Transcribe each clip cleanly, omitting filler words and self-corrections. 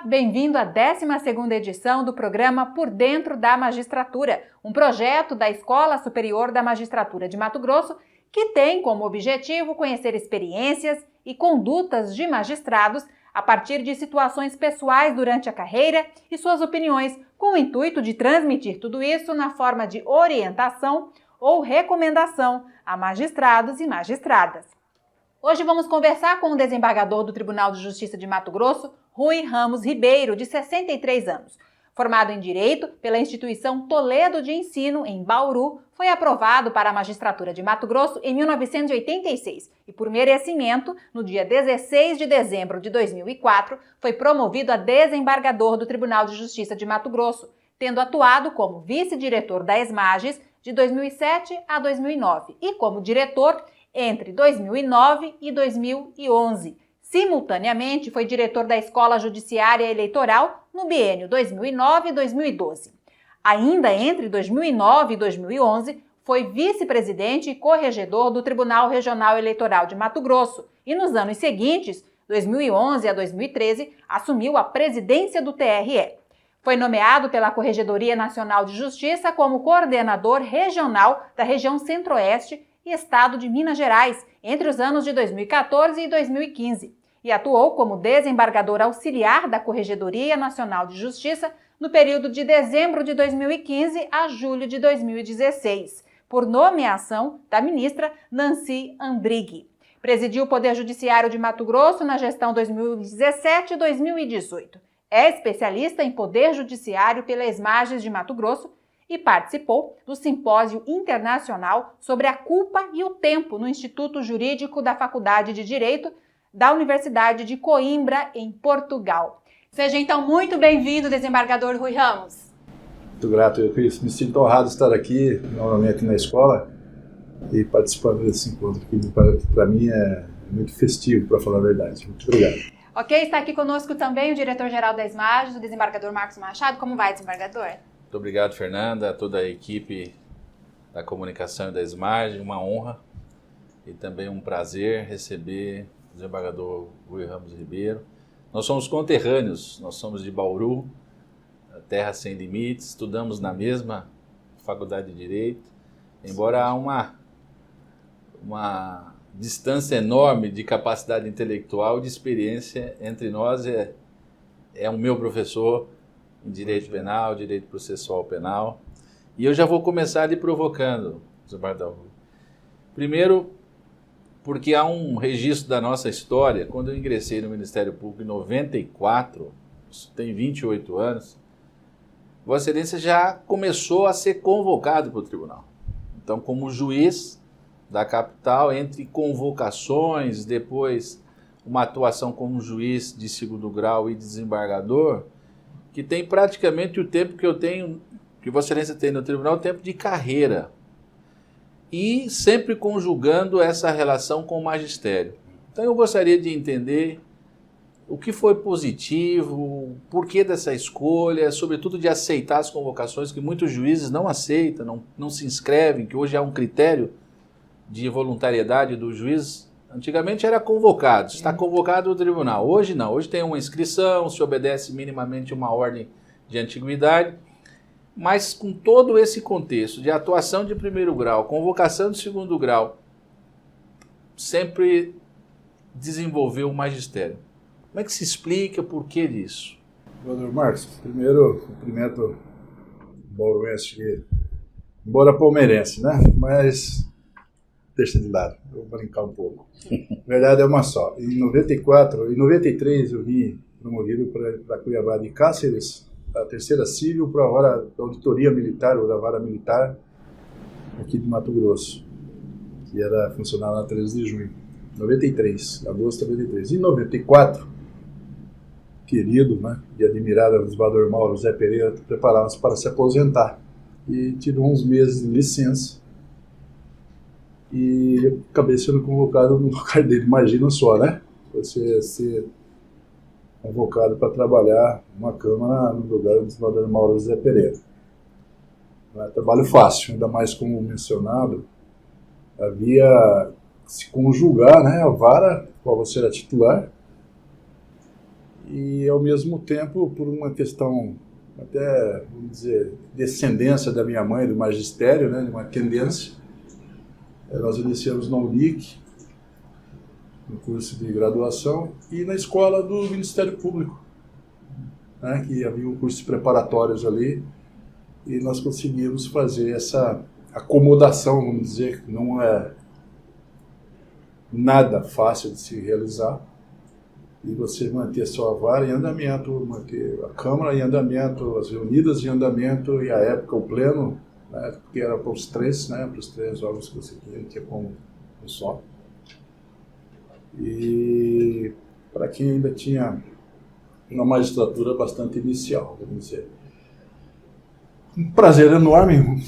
bem-vindo à 12ª edição do programa Por Dentro da Magistratura, um projeto da Escola Superior da Magistratura de Mato Grosso que tem como objetivo conhecer experiências e condutas de magistrados a partir de situações pessoais durante a carreira e suas opiniões, com o intuito de transmitir tudo isso na forma de orientação ou recomendação a magistrados e magistradas. Hoje vamos conversar com o desembargador do Tribunal de Justiça de Mato Grosso, Rui Ramos Ribeiro, de 63 anos. Formado em Direito pela Instituição Toledo de Ensino, em Bauru, foi aprovado para a magistratura de Mato Grosso em 1986 e, por merecimento, no dia 16 de dezembro de 2004, foi promovido a desembargador do Tribunal de Justiça de Mato Grosso, tendo atuado como vice-diretor da ESMAGES de 2007 a 2009 e como diretor entre 2009 e 2011. Simultaneamente, foi diretor da Escola Judiciária Eleitoral no biênio 2009 e 2012. Ainda entre 2009 e 2011, foi vice-presidente e corregedor do Tribunal Regional Eleitoral de Mato Grosso e, nos anos seguintes, 2011 a 2013, assumiu a presidência do TRE. Foi nomeado pela Corregedoria Nacional de Justiça como coordenador regional da região Centro-Oeste e Estado de Minas Gerais entre os anos de 2014 e 2015 e atuou como desembargador auxiliar da Corregedoria Nacional de Justiça no período de dezembro de 2015 a julho de 2016, por nomeação da ministra Nancy Andrighi. Presidiu o Poder Judiciário de Mato Grosso na gestão 2017 e 2018. É especialista em Poder Judiciário pela ESMAGES de Mato Grosso e participou do Simpósio Internacional sobre a Culpa e o Tempo no Instituto Jurídico da Faculdade de Direito da Universidade de Coimbra, em Portugal. Seja então muito bem-vindo, desembargador Rui Ramos. Muito grato, eu me sinto honrado de estar aqui, novamente na escola, e participando desse encontro, que para mim é muito festivo, para falar a verdade. Muito obrigado. Ok, está aqui conosco também o diretor-geral da ESMAGES, o desembargador Marcos Machado. Como vai, desembargador? Muito obrigado, Fernanda, a toda a equipe da comunicação e da ESMAGES. Uma honra e também um prazer receber o desembargador Rui Ramos Ribeiro. Nós somos conterrâneos, nós somos de Bauru, terra sem limites, estudamos na mesma faculdade de Direito, embora há uma distância enorme de capacidade intelectual e de experiência entre nós. É o meu professor em Direito Penal, Direito Processual Penal. E eu já vou começar lhe provocando, desembargador. Primeiro, porque há um registro da nossa história. Quando eu ingressei no Ministério Público em 94, isso tem 28 anos, Vossa Excelência já começou a ser convocado para o tribunal. Então, como juiz da capital, entre convocações, depois uma atuação como juiz de segundo grau e desembargador, que tem praticamente o tempo que eu tenho, que Vossa Excelência tem no tribunal, o tempo de carreira. E sempre conjugando essa relação com o magistério. Então eu gostaria de entender o que foi positivo, o porquê dessa escolha, sobretudo de aceitar as convocações que muitos juízes não aceitam, não se inscrevem, que hoje há um critério de voluntariedade do juiz. Antigamente era convocado, está convocado o tribunal. Hoje não, hoje tem uma inscrição, se obedece minimamente uma ordem de antiguidade. Mas com todo esse contexto de atuação de primeiro grau, convocação de segundo grau, sempre desenvolveu o magistério. Como é que se explica o porquê disso? Doutor Marcos, primeiro cumprimento o bauruense, embora palmeirense, né? Mas deixa de lado, eu vou brincar um pouco. A verdade é uma só. Em 93 eu vim promovido para Cuiabá de Cáceres, a terceira civil para a vara da auditoria militar, ou da vara militar, aqui de Mato Grosso, que era funcionava na 13 de junho, 93, agosto de 93. Em 94, querido, né, e admirado desembargador Mauro Zé Pereira preparava-se para se aposentar e tirou uns meses de licença e eu acabei sendo convocado no lugar dele. Imagina só, né? Você ser convocado para trabalhar numa Câmara no lugar do desembargador Mauro Zé Pereira. Não é trabalho fácil, ainda mais como mencionado, havia que se conjugar, né, a vara, qual você era titular, e ao mesmo tempo, por uma questão até, vamos dizer, descendência da minha mãe, do magistério, né, de uma tendência, nós iniciamos na Unic, no curso de graduação, e na escola do Ministério Público, né, que havia um curso preparatórios ali, e nós conseguimos fazer essa acomodação, vamos dizer, que não é nada fácil de se realizar, e você manter sua vara em andamento, manter a Câmara em andamento, as reunidas em andamento, e à época o Pleno, né, que era para os três, né, para os 3 órgãos que você tinha como um só. E para quem ainda tinha uma magistratura bastante inicial, vamos dizer. Um prazer enorme,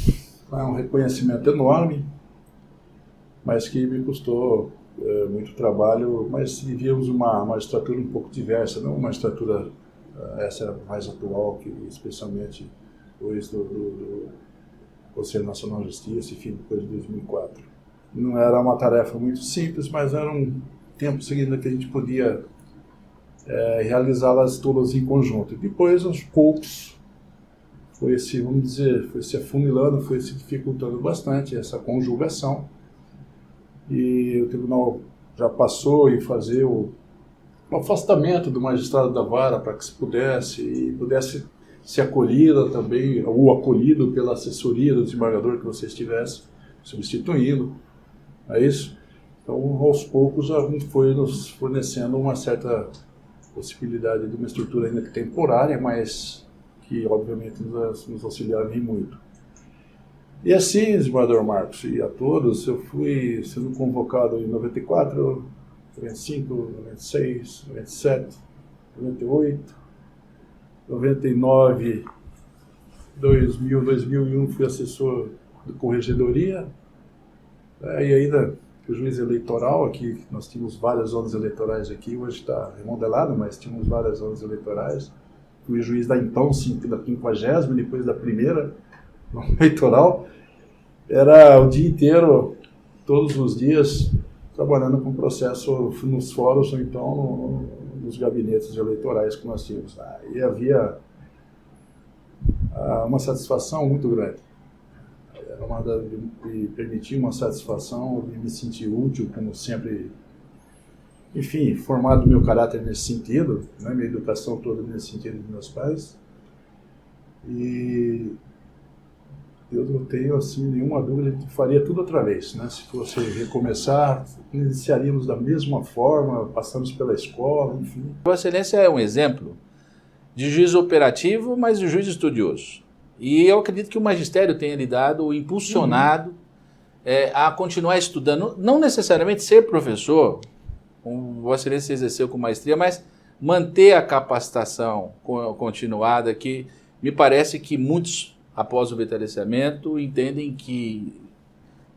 um reconhecimento enorme, mas que me custou muito trabalho, mas vivíamos uma magistratura um pouco diversa, não uma magistratura essa mais atual, que especialmente depois do Conselho Nacional de Justiça, enfim, depois de 2004. Não era uma tarefa muito simples, mas era um tempo seguinte que a gente podia realizá-las todas em conjunto. E depois, aos poucos, foi se, vamos dizer, foi se afunilando, foi se dificultando bastante essa conjugação. E o tribunal já passou a fazer o afastamento do magistrado da vara para que se pudesse ser acolhida também, ou acolhido pela assessoria do desembargador que você estivesse substituindo. É isso? Então, aos poucos, já foi nos fornecendo uma certa possibilidade de uma estrutura ainda temporária, mas que, obviamente, nos auxiliava muito. E assim, desembargador Marcos, e a todos, eu fui sendo convocado em 94, 95, 96, 97, 98, 99, 2000, 2001 fui assessor de corregedoria, e ainda o juiz eleitoral aqui, nós tínhamos várias zonas eleitorais aqui, hoje está remodelado, mas tínhamos várias zonas eleitorais. Fui juiz da então, da 50ª, depois da primeira eleitoral. Era o dia inteiro, todos os dias, trabalhando com processo nos fóruns ou então nos gabinetes eleitorais que nós tínhamos. E havia uma satisfação muito grande. Me permitia uma satisfação de me sentir útil, como sempre, enfim, formado meu caráter nesse sentido, né, minha educação toda nesse sentido dos meus pais. E eu não tenho assim nenhuma dúvida de que faria tudo outra vez, né? Se fosse recomeçar, iniciaríamos da mesma forma, passamos pela escola, enfim. Vossa Excelência é um exemplo de juiz operativo, mas de juiz estudioso. E eu acredito que o magistério tenha lhe dado, impulsionado a continuar estudando, não necessariamente ser professor, como Vossa Excelência exerceu com maestria, mas manter a capacitação continuada, que me parece que muitos, após o veteranciamento, entendem que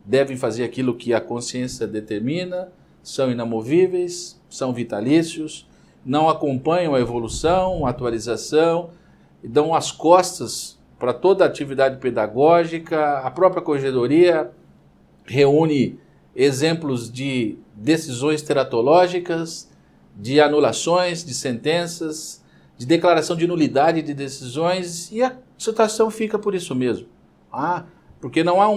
devem fazer aquilo que a consciência determina, são inamovíveis, são vitalícios, não acompanham a evolução, a atualização, dão as costas para toda a atividade pedagógica. A própria corregedoria reúne exemplos de decisões teratológicas, de anulações de sentenças, de declaração de nulidade de decisões, e a situação fica por isso mesmo. Porque não há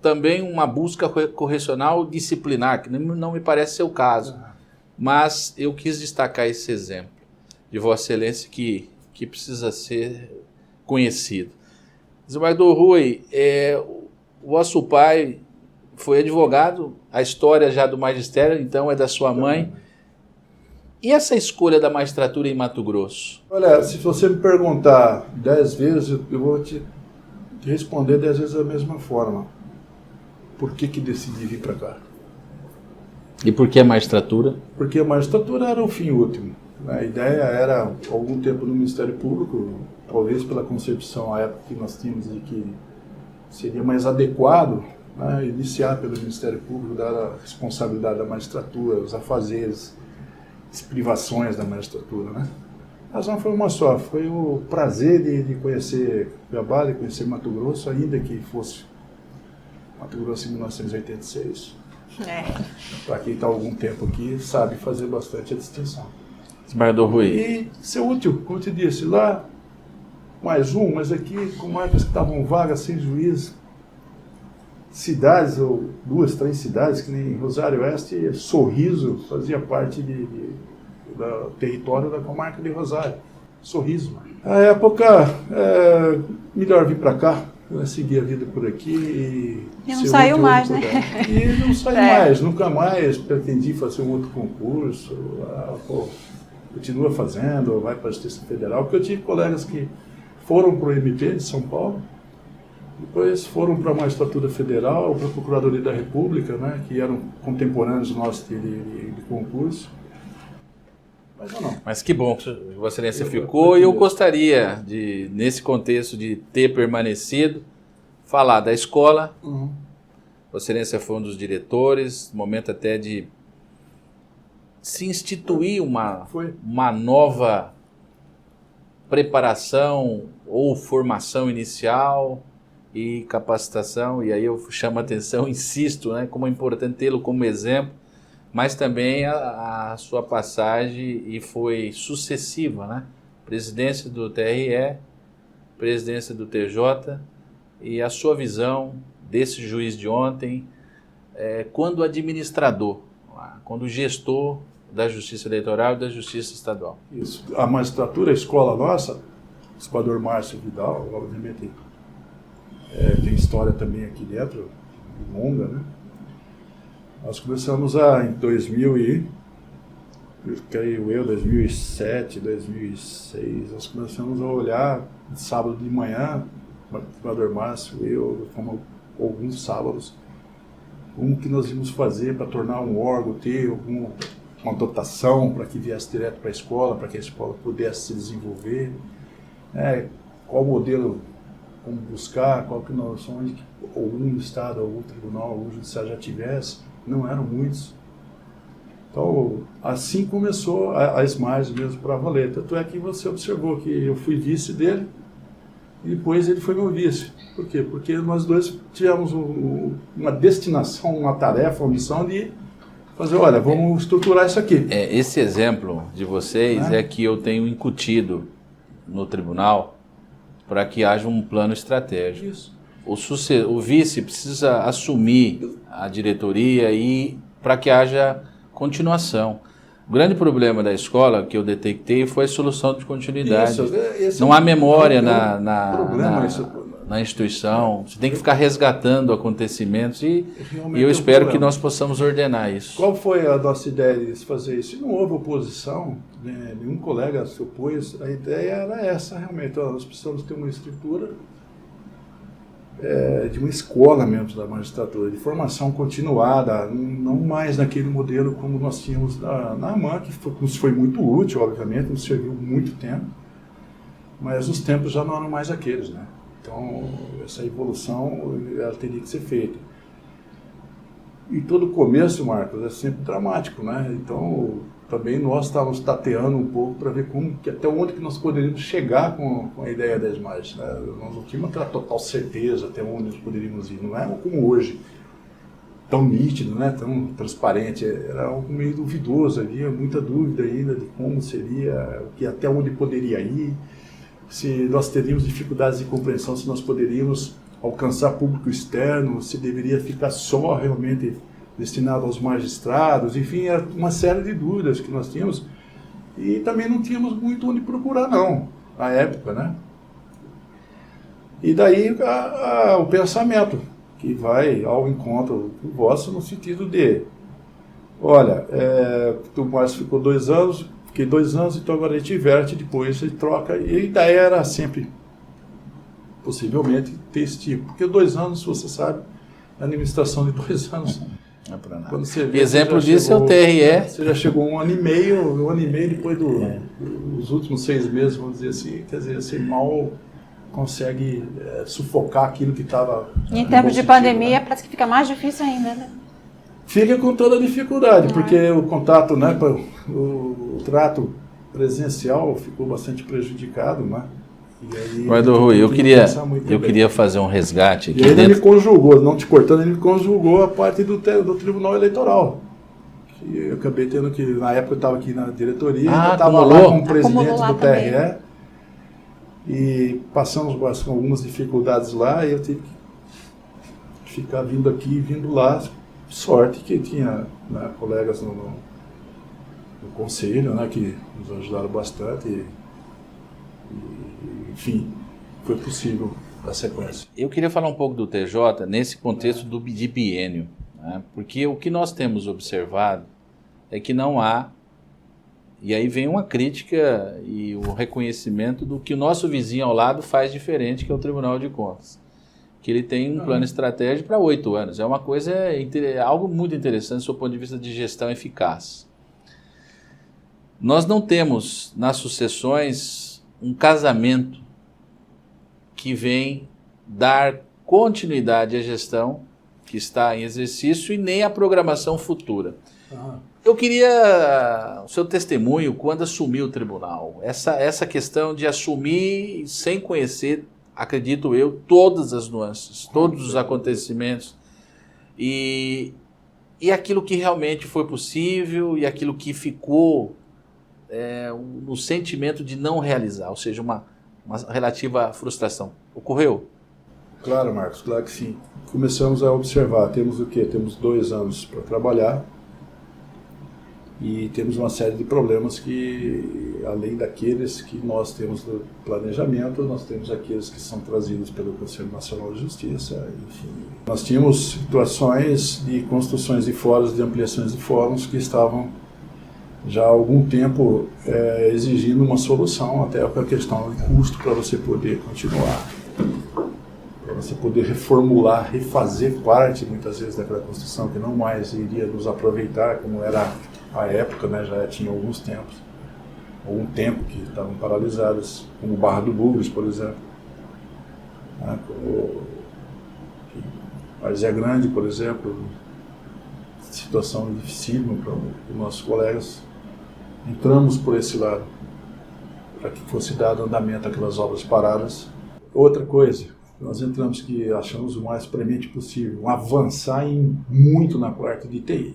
também uma busca correcional disciplinar, que não me parece ser o caso. Mas eu quis destacar esse exemplo de Vossa Excelência que precisa ser conhecido. Desembargador Rui, o vosso pai foi advogado, a história já do magistério, então, é da sua mãe. E essa escolha da magistratura em Mato Grosso? Olha, se você me perguntar 10 vezes, eu vou te responder 10 vezes da mesma forma. Por que decidi vir para cá? E por que a magistratura? Porque a magistratura era o fim último. A ideia era, algum tempo no Ministério Público, talvez pela concepção à época que nós tínhamos de que seria mais adequado, né, iniciar pelo Ministério Público, dar a responsabilidade da magistratura, os afazeres, as privações da magistratura, né? A razão foi uma só, foi o prazer de conhecer Cuiabá, de conhecer Mato Grosso, ainda que fosse Mato Grosso em 1986. Para quem está há algum tempo aqui, sabe fazer bastante a distinção. Desembargador Rui. E ser útil, como eu te disse, lá mais um, mas aqui com marcas que estavam vagas sem juízo. Cidades, ou 2, 3 cidades, que nem Rosário Oeste, Sorriso fazia parte do território da comarca de Rosário. Sorriso. Na época, melhor vir para cá, seguir a vida por aqui. E não saiu mais, né? E não saiu mais, nunca mais pretendi fazer um outro concurso. Continua fazendo, vai para a Justiça Federal, porque eu tive colegas que foram para o MP de São Paulo, depois foram para a Magistratura Federal, para a Procuradoria da República, né, que eram contemporâneos nossos de concurso. Mas eu não. Mas que bom que Vossa Excelência ficou, e eu gostaria de, nesse contexto de ter permanecido, falar da escola. Vossa Excelência foi um dos diretores, momento até de se instituir uma nova preparação ou formação inicial e capacitação, e aí eu chamo a atenção, insisto, né, como é importante tê-lo como exemplo, mas também a sua passagem, e foi sucessiva, né? Presidência do TRE, presidência do TJ, e a sua visão desse juiz de ontem, quando administrador, quando gestor da Justiça Eleitoral e da Justiça Estadual. Isso. A magistratura, a escola nossa, o desembargador Márcio Vidal, obviamente tem história também aqui dentro, longa, né? Nós começamos em 2007, 2006, nós começamos a olhar, sábado de manhã, o desembargador Márcio, eu, fomos alguns sábados, como que nós íamos fazer para tornar um órgão, ter uma dotação para que viesse direto para a escola, para que a escola pudesse se desenvolver, qual modelo, como buscar, qual que nós, onde algum estado, algum tribunal, algum judiciário já tivesse, não eram muitos. Então, assim começou a SMARS mesmo para valer. Tanto é que você observou que eu fui vice dele, e depois ele foi meu vice. Por quê? Porque nós dois tivemos uma destinação, uma tarefa, uma missão de fazer, olha, vamos estruturar isso aqui. Esse exemplo de vocês é que eu tenho incutido no tribunal para que haja um plano estratégico. Isso. O vice precisa assumir a diretoria e para que haja continuação. O grande problema da escola que eu detectei foi a solução de continuidade. Não há memória na instituição. Você tem que ficar resgatando acontecimentos e eu espero que nós possamos ordenar isso. Qual foi a nossa ideia de fazer isso? Não houve oposição, né? Nenhum colega se opôs. A ideia era essa, realmente. Nós precisamos ter uma estrutura de uma escola mesmo da magistratura, de formação continuada, não mais naquele modelo como nós tínhamos na AMAN, que nos foi muito útil, obviamente, nos serviu muito tempo, mas os tempos já não eram mais aqueles, né? Então, essa evolução ela teria que ser feita. E todo começo, Marcos, é sempre dramático, né? Então, também nós estávamos tateando um pouco para ver até onde que nós poderíamos chegar com a ideia das SMARS, né? Nós não tínhamos aquela total certeza até onde nós poderíamos ir. Não era como hoje, tão nítido, né? Tão transparente. Era algo meio duvidoso, havia muita dúvida ainda de como seria, até onde poderia ir, se nós teríamos dificuldades de compreensão, se nós poderíamos alcançar público externo, se deveria ficar só realmente destinado aos magistrados, enfim, era uma série de dúvidas que nós tínhamos e também não tínhamos muito onde procurar, não, na época, né? E daí o pensamento, que vai ao encontro vosso no sentido de, olha, o Márcio ficou 2 anos, fiquei 2 anos, então agora a gente inverte, depois a gente troca, e a ideia era sempre, possivelmente, ter esse tipo, porque 2 anos, você sabe, a administração de 2 anos... Não é para nada. Quando você vê, exemplo disso é o TRE. Você já chegou 1 ano e meio depois dos últimos 6 meses, vamos dizer assim, quer dizer, você mal consegue sufocar aquilo que estava... Em tempos de pandemia, parece que fica mais difícil ainda, né? Fica com toda a dificuldade, porque o contato, né, o trato presencial ficou bastante prejudicado, né? Guarda Rui, eu queria fazer um resgate aqui. E ele me conjugou, não te cortando, ele me conjugou a parte do Tribunal Eleitoral, E eu acabei tendo que, na época eu estava aqui na diretoria, Ah, eu estava acumulou? lá como presidente Acumulou lá do TRE, e passamos com algumas dificuldades lá, e eu tive que ficar vindo aqui e vindo lá. Sorte que tinha, né, colegas no conselho, né, que nos ajudaram bastante, enfim, foi possível a sequência. Eu queria falar um pouco do TJ nesse contexto de biênio, né? Porque o que nós temos observado é que não há, e aí vem uma crítica e o reconhecimento do que o nosso vizinho ao lado faz diferente, que é o Tribunal de Contas. Que ele tem um plano estratégico para 8 anos. É uma coisa, algo muito interessante do ponto de vista de gestão eficaz. Nós não temos nas sucessões um casamento que vem dar continuidade à gestão que está em exercício e nem à programação futura. Eu queria o seu testemunho quando assumiu o tribunal. Essa questão de assumir sem conhecer, acredito eu, todas as nuances, todos os acontecimentos e aquilo que realmente foi possível e aquilo que ficou no sentimento de não realizar, ou seja, uma relativa frustração. Ocorreu? Claro, Marcos, claro que sim. Começamos a observar, temos o quê? Temos 2 anos para trabalhar e temos uma série de problemas que, além daqueles que nós temos no planejamento, nós temos aqueles que são trazidos pelo Conselho Nacional de Justiça, enfim. Nós tínhamos situações de construções de fóruns, de ampliações de fóruns que estavam já há algum tempo exigindo uma solução, até para a questão de custo, para você poder continuar, para você poder reformular, refazer parte, muitas vezes, daquela construção que não mais iria nos aproveitar, como era a época, né, já tinha algum tempo que estavam paralisadas, como Barra do Bugres, por exemplo, né, Várzea Grande, por exemplo, situação dificílima para os nossos colegas. Entramos por esse lado, para que fosse dado andamento àquelas obras paradas. Outra coisa, nós entramos que achamos o mais premente possível, avançar muito na parte de TI,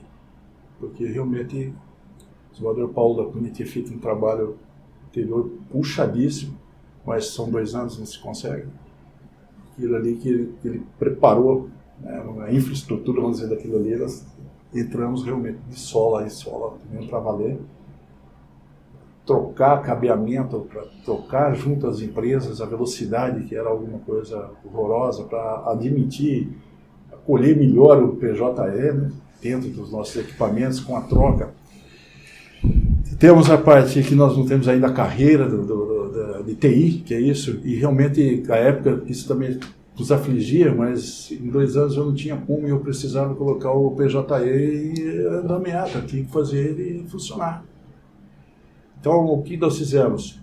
porque realmente o desembargador Paulo da Cunha tinha feito um trabalho anterior puxadíssimo, mas são 2 anos, não se consegue. Aquilo ali que ele preparou, né, uma infraestrutura, vamos dizer, daquilo ali, nós entramos realmente de sola em sola, mesmo para valer. Trocar cabeamento, para trocar junto às empresas a velocidade, que era alguma coisa horrorosa, para admitir, acolher melhor o PJE, né, dentro dos nossos equipamentos, com a troca. Temos a parte que nós não temos ainda a carreira de TI, que é isso, e realmente, na época, isso também nos afligia, mas em 2 anos eu não tinha como, e eu precisava colocar o PJE e andamento, tinha que fazer ele funcionar. Então, o que nós fizemos?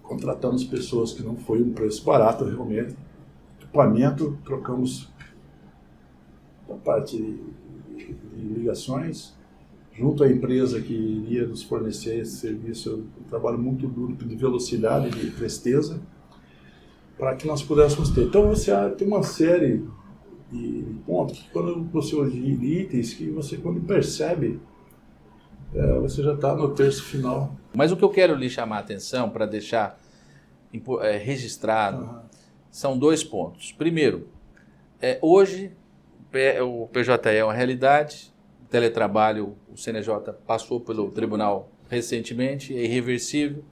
Contratamos pessoas que não foi um preço barato, realmente. Equipamento, trocamos a parte de ligações, junto à empresa que iria nos fornecer esse serviço, um trabalho muito duro de velocidade, de presteza, para que nós pudéssemos ter. Então, você tem uma série de pontos, quando você olha itens, que você, quando percebe, você já está no terço final. Mas o que eu quero lhe chamar a atenção, para deixar registrado, são 2 pontos. Primeiro, hoje o PJE é uma realidade, o teletrabalho, o CNJ passou pelo tribunal recentemente, é irreversível,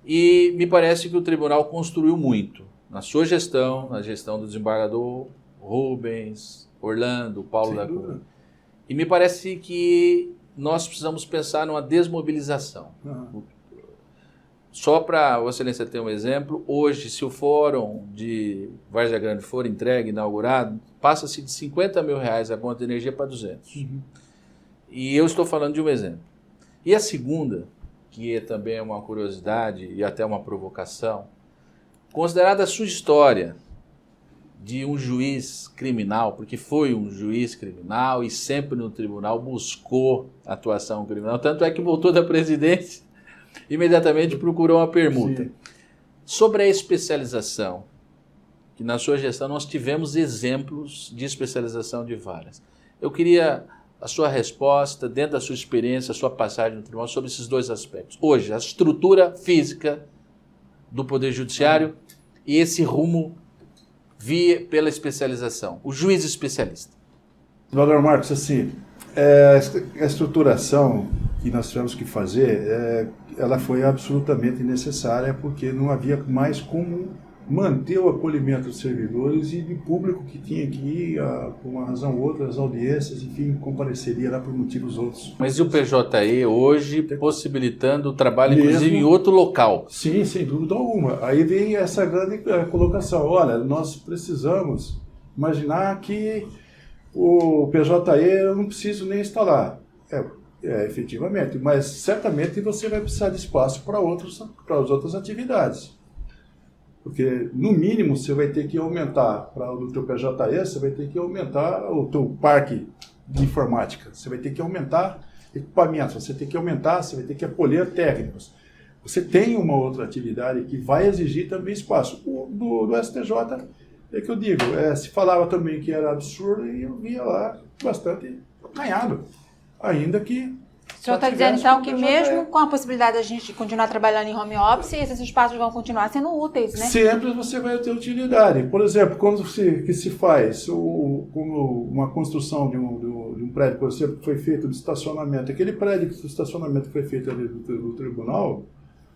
e me parece que o tribunal construiu muito na sua gestão, na gestão do desembargador Rubens, Orlando, Paulo da Cunha. E me parece que nós precisamos pensar numa desmobilização. Só para Vossa Excelência ter um exemplo, hoje, se o fórum de Várzea Grande for entregue, inaugurado, passa-se de R$50 mil a conta de energia para 200. E eu estou falando de um exemplo. E a segunda, que também é uma curiosidade e até uma provocação, considerada a sua história de um juiz criminal, porque foi um juiz criminal e sempre no tribunal buscou atuação criminal, tanto é que voltou da presidência, imediatamente procurou uma permuta. Sim. Sobre a especialização, que na sua gestão nós tivemos exemplos de especialização de varas. Eu queria a sua resposta, dentro da sua experiência, a sua passagem no tribunal, sobre esses dois aspectos. Hoje, a estrutura física do Poder Judiciário e esse rumo pela especialização, o juiz especialista. Doutor Marcos, assim, a estruturação que nós tivemos que fazer, ela foi absolutamente necessária, porque não havia mais como manter o acolhimento dos servidores e de público que tinha que ir, por uma razão ou outra, as audiências, enfim, compareceria lá por motivos outros. Mas e o PJE hoje possibilitando o trabalho, inclusive, em outro local? Sim, sem dúvida alguma. Aí vem essa grande colocação. Olha, nós precisamos imaginar que o PJE eu não preciso nem instalar. Efetivamente, mas certamente você vai precisar de espaço para as outras atividades. Porque, no mínimo, você vai ter que aumentar, para o teu PJE, você vai ter que aumentar o teu parque de informática, você vai ter que aumentar equipamentos, você vai ter que acolher técnicos. Você tem uma outra atividade que vai exigir também espaço. Do STJ, é que eu digo, se falava também que era absurdo e eu via lá bastante acanhado, ainda que... O senhor está dizendo, então, que mesmo com a possibilidade da gente continuar trabalhando em home office, esses espaços vão continuar sendo úteis, né? Sempre você vai ter utilidade. Por exemplo, quando se faz uma construção de um prédio, por exemplo, que foi feito de estacionamento, aquele prédio de estacionamento que foi feito ali do tribunal,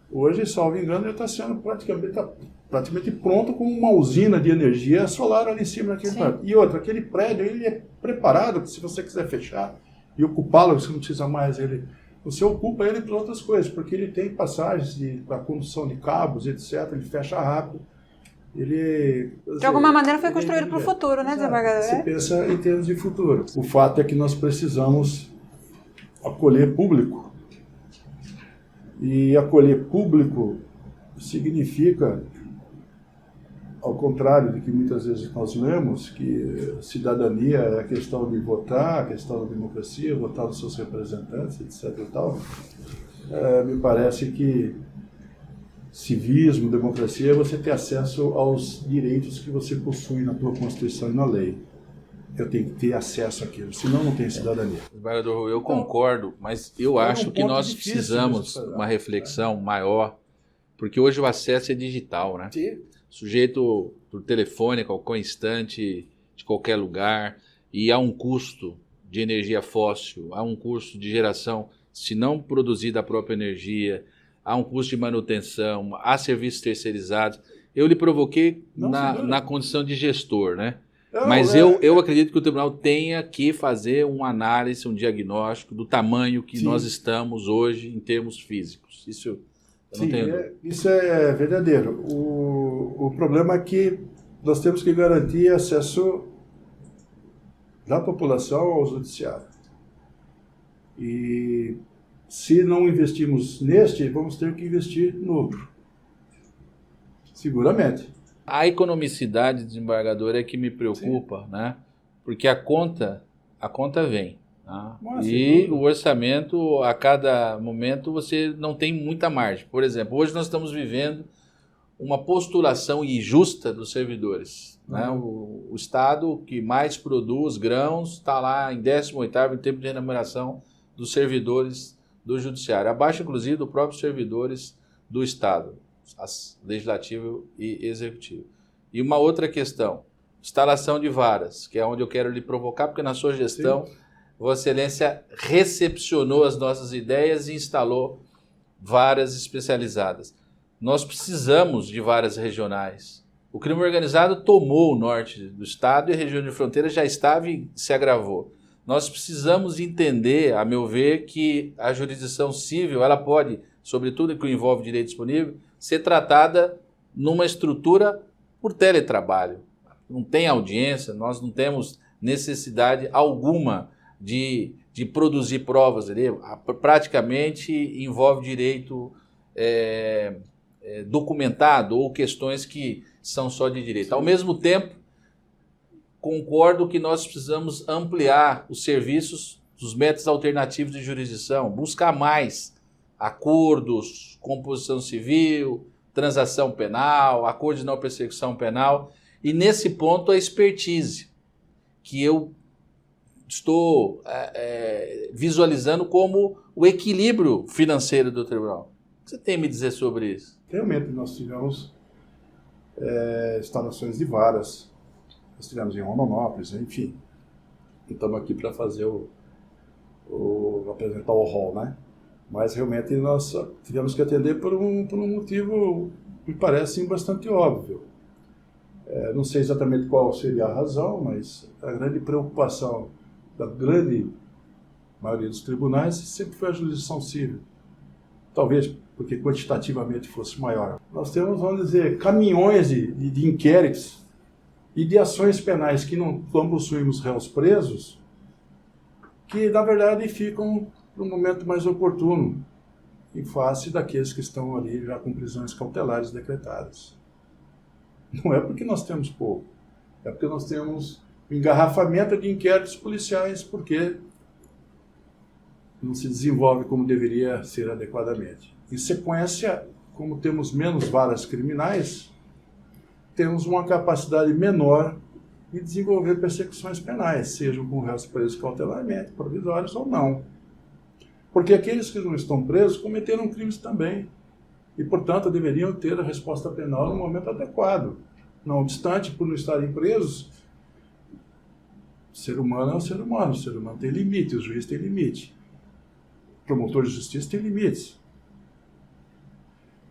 hoje, salvo engano, já está sendo praticamente pronto com uma usina de energia solar ali em cima daquele prédio. E outra, aquele prédio ele é preparado, que se você quiser fechar e ocupá-lo, você não precisa mais ele, você ocupa ele para outras coisas, porque ele tem passagens para condução de cabos, etc. Ele fecha rápido. De alguma maneira foi construído para o futuro, né, desembargador? Você pensa em termos de futuro. O fato é que nós precisamos acolher público. E acolher público significa, ao contrário do que muitas vezes nós lemos, que cidadania é a questão de votar, a questão da democracia, votar nos seus representantes, etc. e tal, me parece que civismo, democracia é você ter acesso aos direitos que você possui na tua Constituição e na lei. Eu tenho que ter acesso àquilo, senão não tem cidadania. Vereador, eu concordo, mas eu acho que nós precisamos de uma reflexão maior, porque hoje o acesso é digital, né? Sim. Sujeito por telefone a qualquer instante, de qualquer lugar, e há um custo de energia fóssil, há um custo de geração, se não produzida a própria energia, há um custo de manutenção, há serviços terceirizados. Eu lhe provoquei na condição de gestor, né? Mas eu acredito que o tribunal tenha que fazer uma análise, um diagnóstico do tamanho que nós estamos hoje em termos físicos. Isso eu não tenho. Isso é verdadeiro. O problema é que nós temos que garantir acesso da população ao judiciário. E se não investirmos neste, vamos ter que investir no outro. Seguramente. A economicidade, desembargador, é que me preocupa, né? Porque a conta vem. Tá? E o orçamento, a cada momento, você não tem muita margem. Por exemplo, hoje nós estamos vivendo uma postulação injusta dos servidores. Né? O Estado que mais produz grãos está lá em 18º em termos de remuneração dos servidores do Judiciário, abaixo, inclusive, dos próprios servidores do Estado. Legislativo e executivo. E uma outra questão, instalação de varas, que é onde eu quero lhe provocar, porque na sua gestão, Vossa Excelência recepcionou as nossas ideias e instalou varas especializadas. Nós precisamos de varas regionais. O crime organizado tomou o norte do estado e a região de fronteira já estava e se agravou. Nós precisamos entender, a meu ver, que a jurisdição civil, ela pode, sobretudo que envolve direito disponível, ser tratada numa estrutura por teletrabalho. Não tem audiência, nós não temos necessidade alguma de produzir provas ali. Praticamente envolve direito documentado ou questões que são só de direito. Ao mesmo tempo, concordo que nós precisamos ampliar os serviços dos métodos alternativos de jurisdição, buscar mais acordos, composição civil, transação penal, acordo de não persecução penal, e nesse ponto a expertise, que eu estou visualizando como o equilíbrio financeiro do tribunal. O que você tem a me dizer sobre isso? Realmente, nós tivemos instalações de varas, nós tivemos em Rondonópolis, enfim. E estamos aqui para fazer apresentar o hall, né? Mas realmente nós tivemos que atender por um motivo que me parece bastante óbvio. Não sei exatamente qual seria a razão, mas a grande preocupação da grande maioria dos tribunais sempre foi a jurisdição civil. Talvez porque quantitativamente fosse maior. Nós temos, vamos dizer, caminhões de inquéritos e de ações penais que não possuímos réus presos, que na verdade ficam no momento mais oportuno, em face daqueles que estão ali já com prisões cautelares decretadas. Não é porque nós temos pouco, é porque nós temos engarrafamento de inquéritos policiais, porque não se desenvolve como deveria ser adequadamente. Em sequência, como temos menos varas criminais, temos uma capacidade menor de desenvolver persecuções penais, sejam com réus presos cautelarmente, provisórios ou não. Porque aqueles que não estão presos cometeram crimes também e, portanto, deveriam ter a resposta penal no momento adequado. Não obstante, por não estarem presos, o ser humano é um ser humano, o ser humano tem limite, o juiz tem limite, o promotor de justiça tem limites.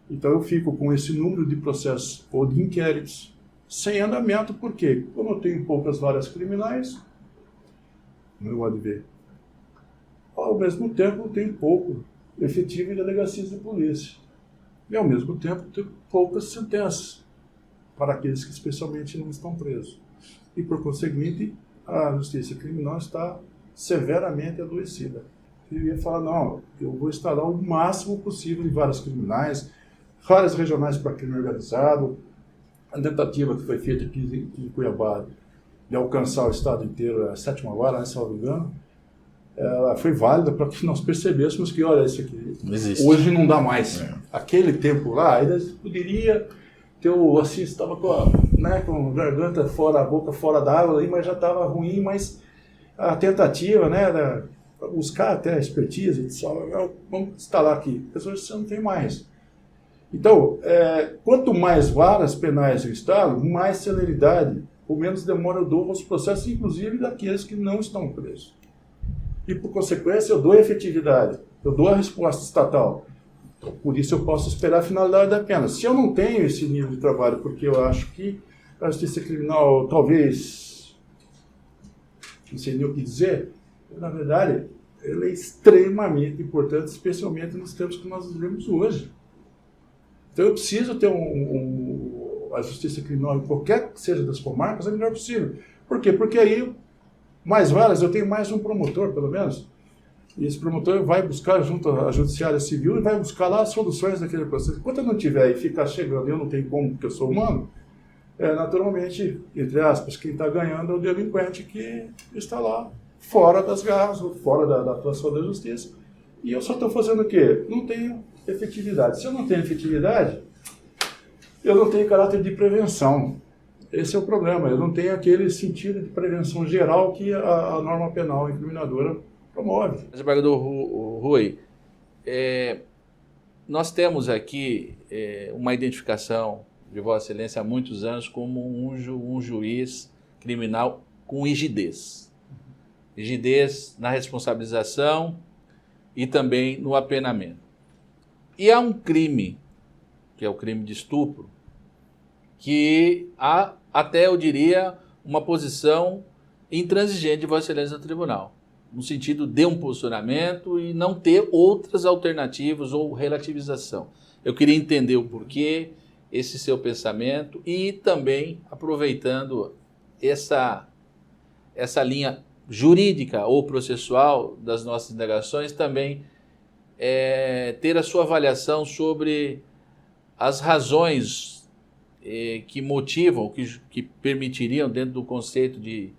Então eu fico com esse número de processos ou de inquéritos sem andamento, por quê? Como eu tenho poucas varas criminais, no meu ADV, ao mesmo tempo eu tenho pouco efetivo em delegacias de polícia. E ao mesmo tempo eu tenho poucas sentenças para aqueles que especialmente não estão presos. E por conseguinte, a justiça criminal está severamente adoecida. Eu ia falar, não, eu vou instalar o máximo possível de varas criminais, varas regionais para crime organizado. A tentativa que foi feita aqui em Cuiabá de alcançar o estado inteiro, a 7ª vara, né, se não me engano, ela foi válida para que nós percebêssemos que, olha, isso aqui hoje não dá mais. Aquele tempo lá, ainda poderia ter, assim, estava com a garganta fora, a boca fora d'água, mas já estava ruim, mas a tentativa, né, buscar até a expertise, vamos instalar aqui, pessoas que você não tem mais. Então, quanto mais varas penais eu instalo, mais celeridade, ou menos demora eu dou aos processos, inclusive daqueles que não estão presos. E, por consequência, eu dou efetividade, eu dou a resposta estatal. Então, por isso eu posso esperar a finalidade da pena. Se eu não tenho esse nível de trabalho, porque eu acho que a justiça criminal talvez, não sei nem o que dizer, na verdade, ela é extremamente importante, especialmente nos tempos que nós vivemos hoje. Então eu preciso ter a justiça criminal em qualquer que seja das comarcas o melhor possível. Por quê? Porque aí, mais varas, eu tenho mais um promotor, pelo menos. E esse promotor vai buscar junto à judiciária civil e vai buscar lá as soluções daquele processo. Enquanto eu não tiver e ficar chegando, eu não tenho como, porque eu sou humano, naturalmente, entre aspas, quem está ganhando é o delinquente que está lá, fora das garras, fora da atuação da justiça. E eu só estou fazendo o quê? Não tenho efetividade. Se eu não tenho efetividade, eu não tenho caráter de prevenção. Esse é o problema. Eu não tenho aquele sentido de prevenção geral que a norma penal incriminadora promove. Desembargador Rui, nós temos aqui uma identificação de Vossa Excelência há muitos anos como um juiz criminal com rigidez. Rigidez na responsabilização e também no apenamento. E há um crime, que é o crime de estupro, que há, até eu diria, uma posição intransigente de Vossa Excelência no tribunal, no sentido de um posicionamento e não ter outras alternativas ou relativização. Eu queria entender o porquê, esse seu pensamento e também, aproveitando essa linha jurídica ou processual das nossas indagações, também ter a sua avaliação sobre as razões que motivam, que permitiriam, dentro do conceito de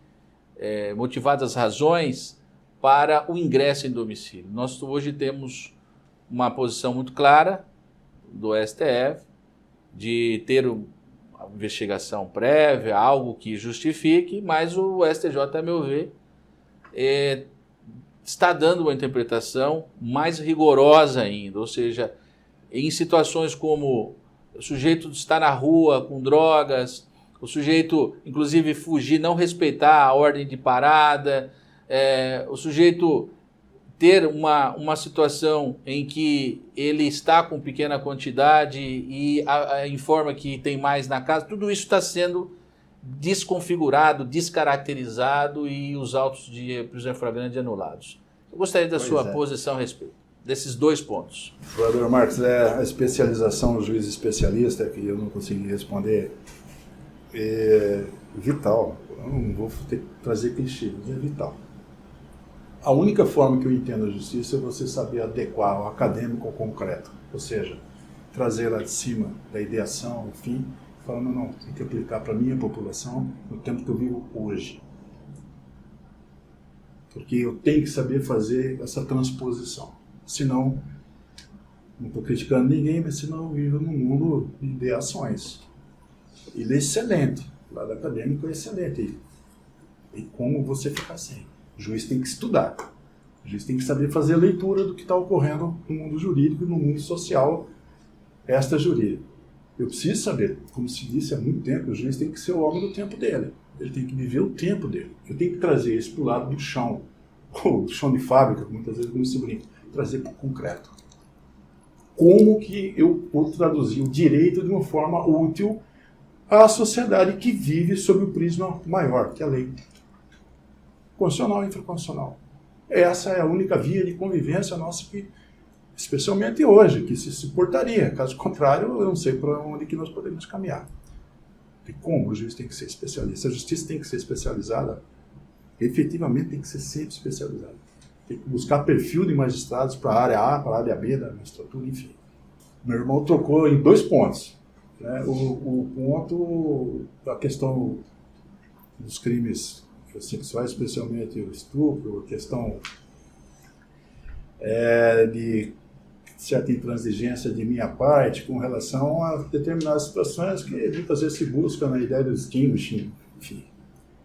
motivadas razões, para o ingresso em domicílio. Nós hoje temos uma posição muito clara do STF de ter uma investigação prévia, algo que justifique, mas o STJ, a meu ver, está dando uma interpretação mais rigorosa ainda, ou seja, em situações como o sujeito estar na rua com drogas, o sujeito, inclusive, fugir, não respeitar a ordem de parada, o sujeito ter uma situação em que ele está com pequena quantidade e informa que tem mais na casa, tudo isso está sendo desconfigurado, descaracterizado e os autos de prisão em flagrante anulados. Eu gostaria da sua posição a respeito desses 2 pontos. Procurador Marcos, a especialização do juiz especialista, que eu não consegui responder, é vital. Eu não vou ter que trazer clichê, mas é vital. A única forma que eu entendo a justiça é você saber adequar o acadêmico ao concreto, ou seja, trazer lá de cima da ideação, enfim, falando, não, tem que aplicar para a minha população no tempo que eu vivo hoje. Porque eu tenho que saber fazer essa transposição. Senão, não estou criticando ninguém, mas senão eu vivo num mundo de ideações. Ele é excelente, o lado acadêmico é excelente. E como você ficar sem? O juiz tem que estudar. O juiz tem que saber fazer a leitura do que está ocorrendo no mundo jurídico e no mundo social extrajurídico. Eu preciso saber, como se disse há muito tempo, o juiz tem que ser o homem do tempo dele. Ele tem que viver o tempo dele. Eu tenho que trazer isso para o lado do chão, ou do chão de fábrica, muitas vezes como se brinca, trazer para o concreto. Como que eu vou traduzir o direito de uma forma útil à sociedade que vive sob o prisma maior, que é a lei constitucional e infraconstitucional. Essa é a única via de convivência nossa que, especialmente hoje, que se suportaria. Caso contrário, eu não sei para onde que nós podemos caminhar. E como o juiz tem que ser especialista? A justiça tem que ser especializada. Efetivamente tem que ser sempre especializada. Tem que buscar perfil de magistrados para a área A, para a área B da magistratura, enfim. Meu irmão tocou em 2 pontos. Né? O ponto da questão dos crimes sexuais, especialmente o estupro, a questão de certa intransigência de minha parte com relação a determinadas situações que muitas vezes se busca na ideia do distinguishing, enfim.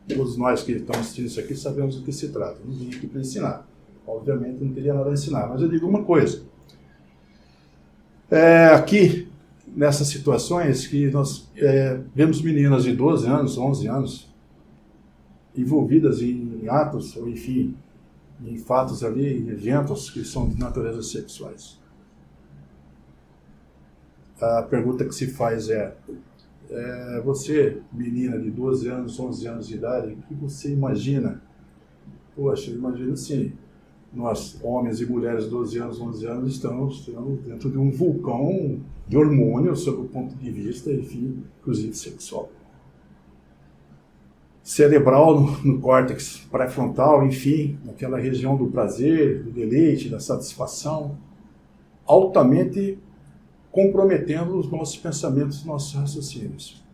Todos nós que estamos assistindo isso aqui sabemos do que se trata. Não vim aqui para ensinar. Obviamente não teria nada a ensinar, mas eu digo uma coisa. Aqui, nessas situações que nós vemos meninas de 12 anos, 11 anos, envolvidas em atos, ou enfim, em fatos ali, em eventos que são de natureza sexuais. A pergunta que se faz você, menina de 12 anos, 11 anos de idade, o que você imagina? Poxa, eu imagino assim, nós, homens e mulheres de 12 anos, 11 anos, estamos dentro de um vulcão de hormônios, sob o ponto de vista, enfim, inclusive sexual. Cerebral no córtex pré-frontal, enfim, naquela região do prazer, do deleite, da satisfação, altamente comprometendo os nossos pensamentos, os nossos raciocínios.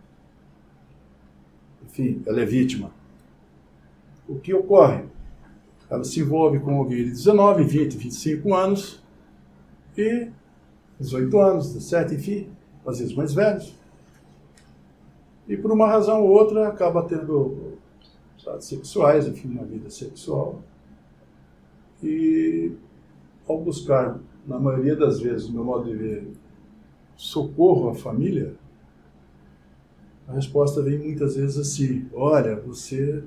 Enfim, ela é vítima. O que ocorre? Ela se envolve com alguém de 19, 20, 25 anos e 18 anos, 17, enfim, às vezes mais velhos. E por uma razão ou outra acaba tendo atos sexuais, enfim, uma vida sexual. E ao buscar, na maioria das vezes, no meu modo de ver, socorro à família, a resposta vem muitas vezes assim: olha, você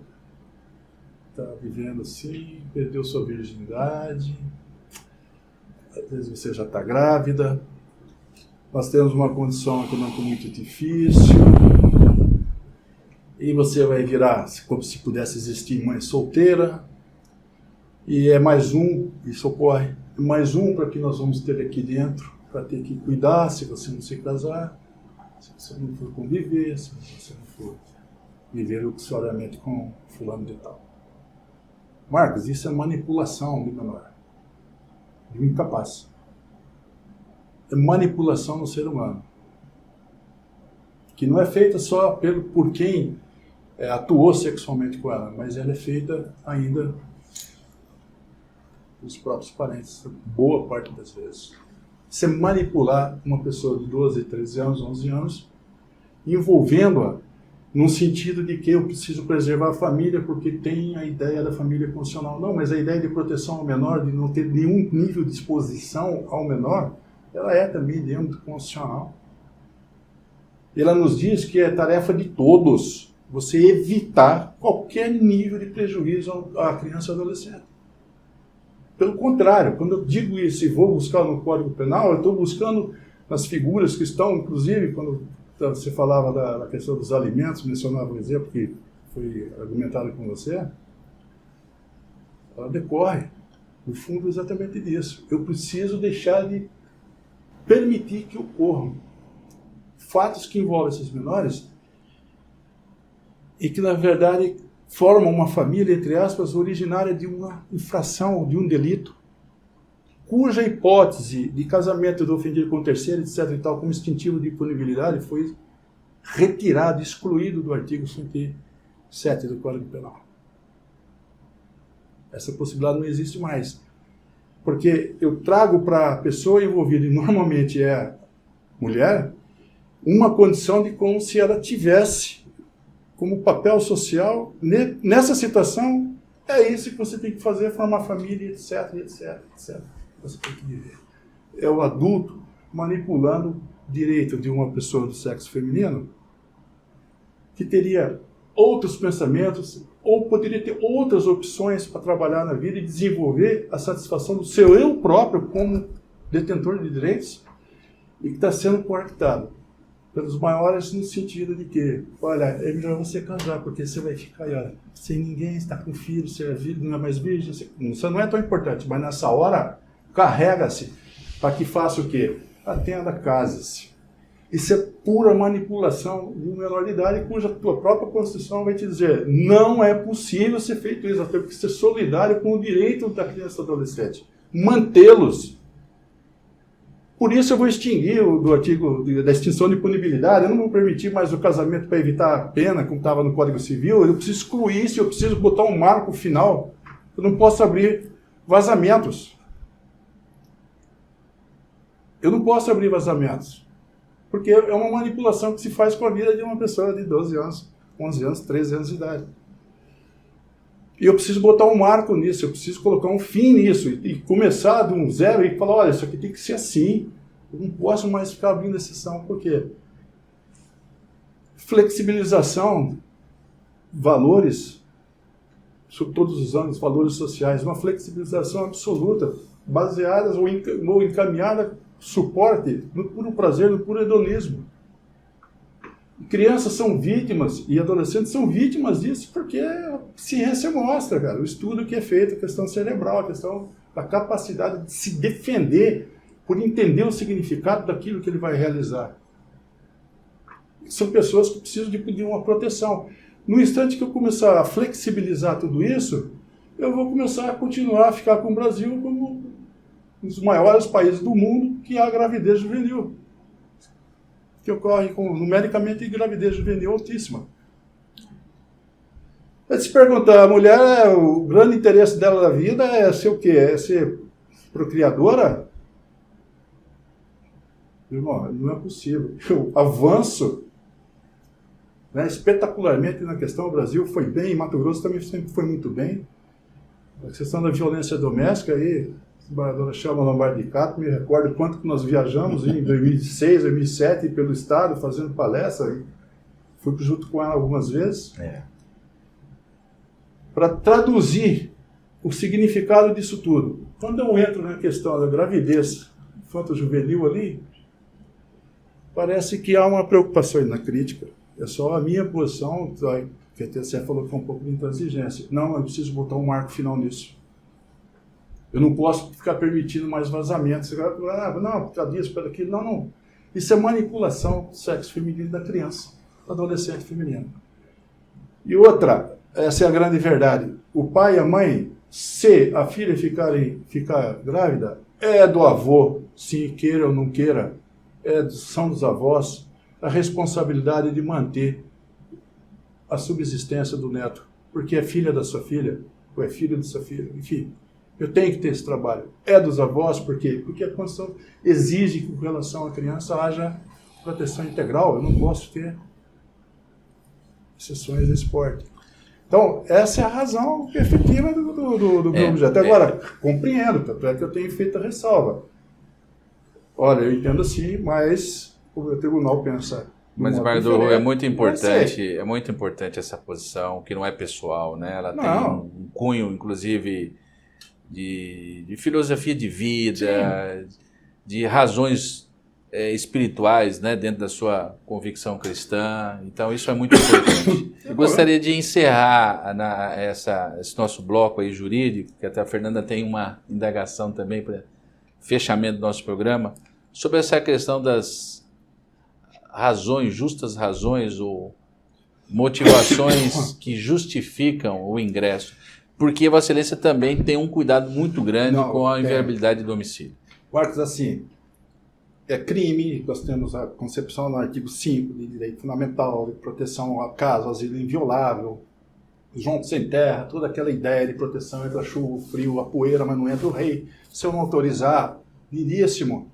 está vivendo assim, perdeu sua virgindade, às vezes você já está grávida, nós temos uma condição econômica muito difícil, e você vai virar como se pudesse existir mãe solteira, e é mais um, isso ocorre, mais um para que nós vamos ter aqui dentro, para ter que cuidar se você não se casar, se você não for conviver, se você não for viver luxuriosamente com fulano de tal. Marcos, isso é manipulação do menor, de um incapaz. É manipulação no ser humano, que não é feita só por quem atuou sexualmente com ela, mas ela é feita ainda pelos próprios parentes, boa parte das vezes. Você manipular uma pessoa de 12, 13 anos, 11 anos, envolvendo-a num sentido de que eu preciso preservar a família porque tem a ideia da família constitucional. Não, mas a ideia de proteção ao menor, de não ter nenhum nível de exposição ao menor, ela é também dentro do constitucional. Ela nos diz que é tarefa de todos você evitar qualquer nível de prejuízo à criança e ao adolescente. Pelo contrário, quando eu digo isso e vou buscar no Código Penal, eu estou buscando nas figuras que estão, inclusive, quando você falava da questão dos alimentos, mencionava um exemplo que foi argumentado com você, ela decorre, no fundo, exatamente disso. Eu preciso deixar de permitir que ocorram fatos que envolvem esses menores e que, na verdade, formam uma família, entre aspas, originária de uma infração, de um delito, cuja hipótese de casamento do ofendido com terceiro, etc. e tal, como instintivo de punibilidade, foi retirado, excluído do artigo 107 do Código Penal. Essa possibilidade não existe mais. Porque eu trago para a pessoa envolvida, e normalmente é a mulher, uma condição de como se ela tivesse como papel social, nessa situação, é isso que você tem que fazer, formar família, etc, etc, etc. Você tem que viver. É o adulto manipulando o direito de uma pessoa do sexo feminino que teria outros pensamentos ou poderia ter outras opções para trabalhar na vida e desenvolver a satisfação do seu eu próprio como detentor de direitos e que está sendo coartado pelos maiores no sentido de que, olha, é melhor você casar, porque você vai ficar, olha, sem ninguém, está com filho, você não é mais virgem, isso não é tão importante, mas nessa hora, carrega-se para que faça o quê? Atenda, case-se. Isso é pura manipulação de uma menor de idade, cuja tua própria Constituição vai te dizer, não é possível ser feito isso, até porque ser solidário com o direito da criança e do adolescente, mantê-los. Por isso eu vou extinguir do artigo da extinção de punibilidade, eu não vou permitir mais o casamento para evitar a pena, como estava no Código Civil, eu preciso excluir isso, eu preciso botar um marco final, eu não posso abrir vazamentos. Eu não posso abrir vazamentos, porque é uma manipulação que se faz com a vida de uma pessoa de 12 anos, 11 anos, 13 anos de idade. E eu preciso botar um marco nisso, eu preciso colocar um fim nisso, e começar de um zero e falar, olha, isso aqui tem que ser assim, eu não posso mais ficar abrindo exceção, por quê? Flexibilização, valores, sobre todos os anos, valores sociais, uma flexibilização absoluta, baseada ou encaminhada, suporte, no puro prazer, no puro hedonismo. Crianças são vítimas e adolescentes são vítimas disso porque a ciência mostra, cara, o estudo que é feito, a questão cerebral, a questão da capacidade de se defender por entender o significado daquilo que ele vai realizar. São pessoas que precisam de uma proteção. No instante que eu começar a flexibilizar tudo isso, eu vou começar a continuar a ficar com o Brasil como um dos maiores países do mundo que há gravidez juvenil, que ocorre numericamente gravidez juvenil altíssima. É se perguntar, a mulher, o grande interesse dela na vida é ser o quê? É ser procriadora? Irmão, não é possível. O avanço, né, espetacularmente na questão, o Brasil foi bem, Mato Grosso também sempre foi muito bem. A questão da violência doméstica aí, a dona Chalma Lombardi Cato, me recordo quanto que nós viajamos em 2006, 2007 pelo estado, fazendo palestra, e fui junto com ela algumas vezes, para traduzir o significado disso tudo. Quando eu entro na questão da gravidez infanto-juvenil ali, parece que há uma preocupação na crítica. É só a minha posição, que até você falou que é um pouco de intransigência. Não, eu preciso botar um marco final nisso. Eu não posso ficar permitindo mais vazamentos. Não, por causa disso, por aquilo. Não, não. Isso é manipulação do sexo feminino da criança, do adolescente feminino. E outra, essa é a grande verdade. O pai e a mãe, se a filha ficar grávida, é do avô, se queira ou não queira, são dos avós, a responsabilidade de manter a subsistência do neto, porque é filha da sua filha, ou é filho da sua filha, enfim. Eu tenho que ter esse trabalho. É dos avós, por quê? Porque a Constituição exige que, com relação à criança, haja proteção integral. Eu não posso ter exceções desse porte. Então, essa é a razão efetiva do objeto. Agora, compreendo, tanto é que eu tenho feito a ressalva. Olha, eu entendo assim, mas o tribunal pensa... Mas, Bardo, é muito importante essa posição, que não é pessoal, né? Ela tem um cunho, inclusive, de filosofia de vida, de razões espirituais, né, dentro da sua convicção cristã. Então, isso é muito importante. Eu gostaria de encerrar esse nosso bloco aí jurídico, que até a Fernanda tem uma indagação também para fechamento do nosso programa, sobre essa questão das razões, justas razões ou motivações que justificam o ingresso. Porque Vossa Excelência também tem um cuidado muito grande com a inviolabilidade do domicílio. Marcos, assim, é crime, nós temos a concepção no artigo 5 de direito fundamental, de proteção ao caso, asilo inviolável, junto sem terra, toda aquela ideia de proteção entre a chuva, o frio, a poeira, mas não entra o rei. Se eu não autorizar, viríssimo,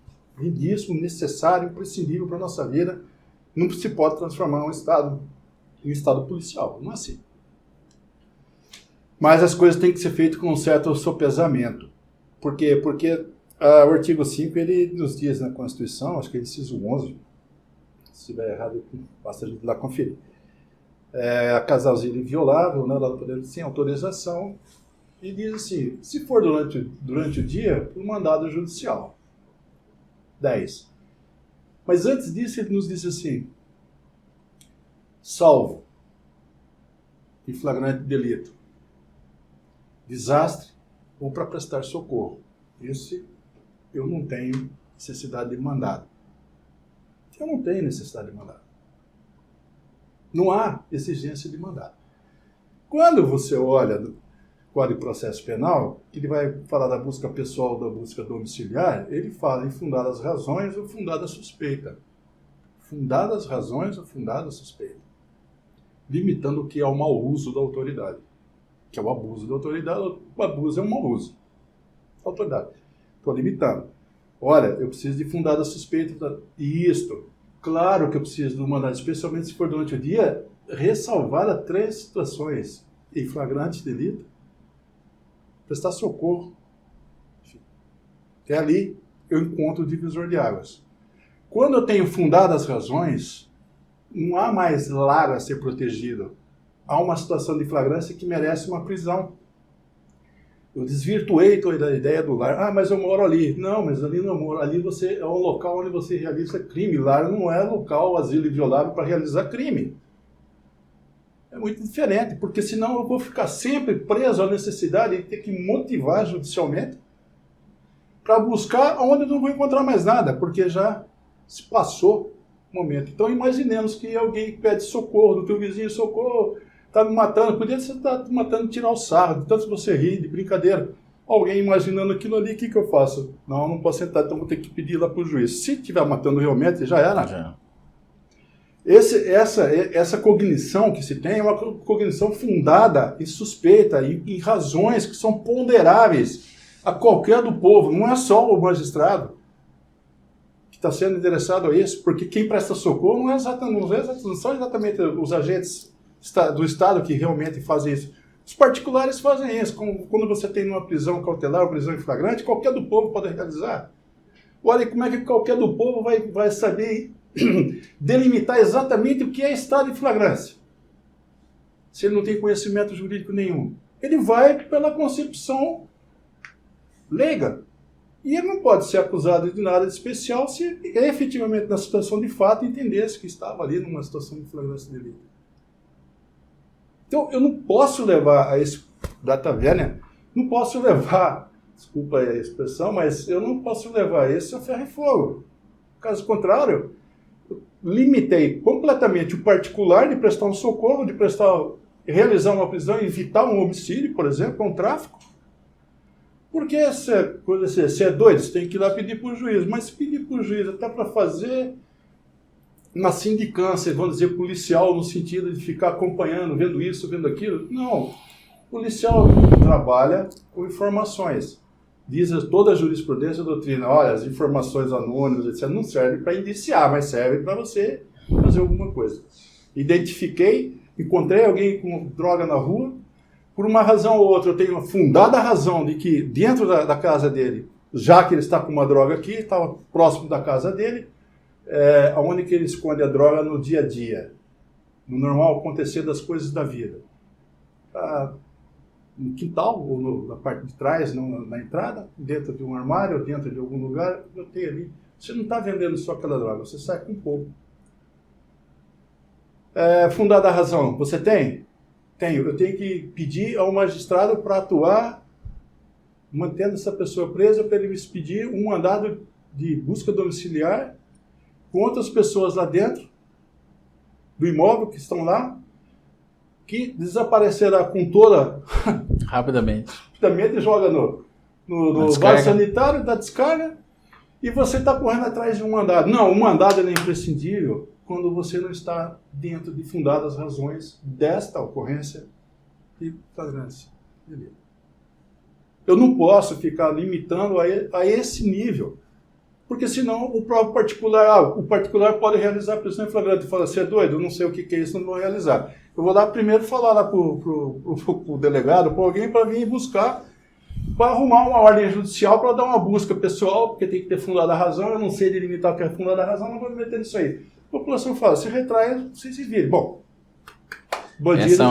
necessário, imprescindível para a nossa vida, não se pode transformar um estado em estado policial. Não é assim. Mas as coisas têm que ser feitas com um certo sopesamento. Por quê? Porque o artigo 5, ele nos diz na Constituição, acho que é inciso 11, se estiver errado, basta a gente ir lá conferir. A casalzinho inviolável, né, lá do poder sem autorização, e diz assim, se for durante o dia, por mandado judicial. 10. Mas antes disso, ele nos disse assim, salvo em flagrante delito, desastre ou para prestar socorro. Esse eu não tenho necessidade de mandado. Eu não tenho necessidade de mandado. Não há exigência de mandado. Quando você olha do Código de Processo Penal, ele vai falar da busca pessoal, da busca domiciliar, ele fala em fundadas razões ou fundada suspeita. Fundadas razões ou fundada suspeita. Limitando o que é o mau uso da autoridade. Que é o abuso da autoridade, o abuso é um mau uso da autoridade. Estou limitando. Olha, eu preciso de fundada suspeita. Isto. Claro que eu preciso do mandado, especialmente se for durante o dia, ressalvada 3 situações. Em flagrante delito, prestar socorro. É ali eu encontro o divisor de águas. Quando eu tenho fundadas razões, não há mais lar a ser protegido. Há uma situação de flagrância que merece uma prisão. Eu desvirtuei toda a ideia do lar. Ah, mas eu moro ali. Não, mas ali não moro. Ali você é um local onde você realiza crime. Lar não é local, asilo inviolável para realizar crime. É muito diferente, porque senão eu vou ficar sempre preso à necessidade de ter que motivar judicialmente para buscar onde eu não vou encontrar mais nada, porque já se passou o momento. Então imaginemos que alguém pede socorro do teu vizinho, socorro, está me matando, podia ser estar me matando, tirar o sarro, de tanto você rir, de brincadeira. Alguém imaginando aquilo ali, o que eu faço? Não posso sentar, então vou ter que pedir lá para o juiz. Se estiver matando realmente, já era. Já. Essa cognição que se tem é uma cognição fundada em suspeita, em razões que são ponderáveis a qualquer do povo, não é só o magistrado que está sendo interessado a isso, porque quem presta socorro não são exatamente os agentes do Estado que realmente fazem isso. Os particulares fazem isso, quando você tem uma prisão cautelar, uma prisão em flagrante, qualquer do povo pode realizar. Olha, como é que qualquer do povo vai saber delimitar exatamente o que é estado de flagrância, se ele não tem conhecimento jurídico nenhum? Ele vai pela concepção leiga. E ele não pode ser acusado de nada de especial se efetivamente, na situação de fato, entendesse que estava ali numa situação de flagrância de delito. Então, eu não posso levar a esse data velha, não posso levar, desculpa a expressão, mas eu não posso levar esse a ferro e fogo. Caso contrário, limitei completamente o particular de prestar um socorro, de realizar uma prisão, evitar um homicídio, por exemplo, um tráfico. Porque se é doido, você tem que ir lá pedir para o juiz. Mas pedir para o juiz até para fazer uma sindicância, vamos dizer, policial, no sentido de ficar acompanhando, vendo isso, vendo aquilo. Não. O policial trabalha com informações. Diz toda a jurisprudência, a doutrina, olha, as informações anônimas, etc., não servem para indiciar, mas servem para você fazer alguma coisa. Identifiquei, encontrei alguém com droga na rua, por uma razão ou outra, eu tenho uma fundada razão de que dentro da casa dele, já que ele está com uma droga aqui, estava próximo da casa dele, onde que ele esconde a droga no dia a dia, no normal acontecer das coisas da vida. No quintal, ou na parte de trás, na entrada, dentro de um armário, ou dentro de algum lugar, eu tenho ali. Você não está vendendo só aquela droga, você sai com um pouco. Fundada a razão, você tem? Tenho. Eu tenho que pedir ao magistrado para atuar, mantendo essa pessoa presa, para ele me expedir um mandado de busca domiciliar com outras pessoas lá dentro do imóvel que estão lá, que desaparecerá com toda... Rapidamente. Rapidamente joga no vaso sanitário, da descarga, e você está correndo atrás de um mandado. Não, o mandado é imprescindível quando você não está dentro de fundadas razões desta ocorrência de flagrância. Eu não posso ficar limitando a esse nível, porque senão o próprio particular, o particular pode realizar a prisão em flagrante e falar, você é doido, eu não sei o que é isso, não vou realizar. Eu vou lá primeiro falar lá pro delegado, para alguém para vir buscar, para arrumar uma ordem judicial para dar uma busca pessoal, porque tem que ter fundada a razão, eu não sei delimitar o que é fundada a razão, não vou me meter nisso aí. A população fala, se retrai, vocês se virem. Bom, bandido essa